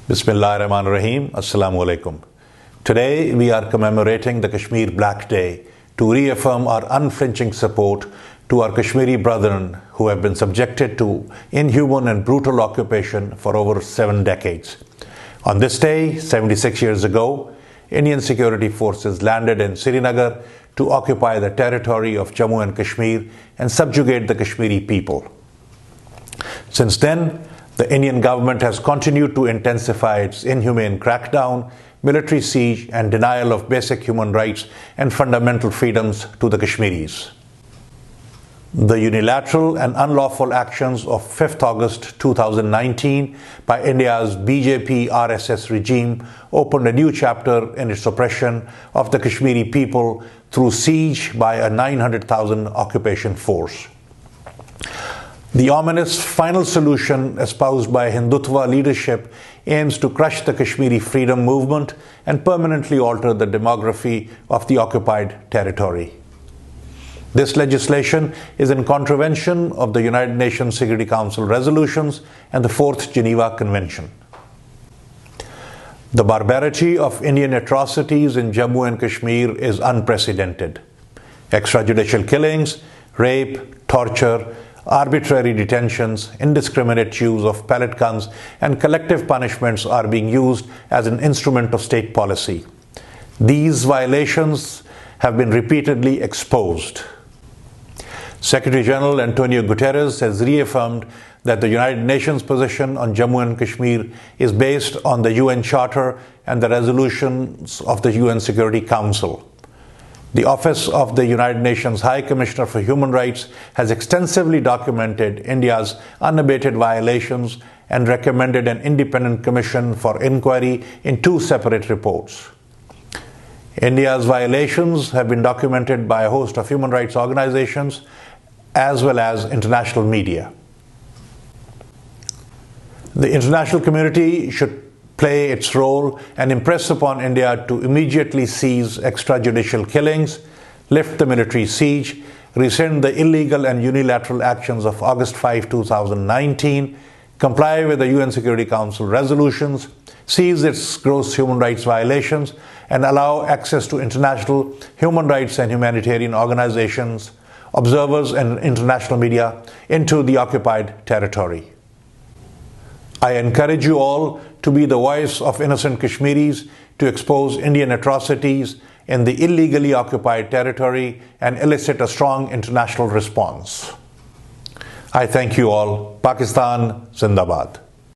Bismillahirrahmanirrahim. Assalamu alaikum. Today we are commemorating the Kashmir Black Day to reaffirm our unflinching support to our Kashmiri brethren who have been subjected to inhuman and brutal occupation for over 7 decades. On this day, 76 years ago, Indian security forces landed in Srinagar to occupy the territory of Jammu and Kashmir and subjugate the Kashmiri people. Since then, the Indian government has continued to intensify its inhumane crackdown, military siege, and denial of basic human rights and fundamental freedoms to the Kashmiris. The unilateral and unlawful actions of 5th August 2019 by India's BJP-RSS regime opened a new chapter in its oppression of the Kashmiri people through siege by a 900,000 occupation force. The ominous final solution espoused by Hindutva leadership aims to crush the Kashmiri freedom movement and permanently alter the demography of the occupied territory. This legislation is in contravention of the United Nations Security Council resolutions and the Fourth Geneva Convention. The barbarity of Indian atrocities in Jammu and Kashmir is unprecedented. Extrajudicial killings, rape, torture, arbitrary detentions, indiscriminate use of pellet guns, and collective punishments are being used as an instrument of state policy. These violations have been repeatedly exposed. Secretary General Antonio Guterres has reaffirmed that the United Nations position on Jammu and Kashmir is based on the UN Charter and the resolutions of the UN Security Council. The Office of the United Nations High Commissioner for Human Rights has extensively documented India's unabated violations and recommended an independent commission for inquiry in 2 separate reports. India's violations have been documented by a host of human rights organizations as well as international media. The international community should play its role and impress upon India to immediately cease extrajudicial killings, lift the military siege, rescind the illegal and unilateral actions of August 5, 2019, comply with the UN Security Council resolutions, cease its gross human rights violations, and allow access to international human rights and humanitarian organizations, observers, and international media into the occupied territory. I encourage you all to be the voice of innocent Kashmiris to expose Indian atrocities in the illegally occupied territory and elicit a strong international response. I thank you all. Pakistan Zindabad.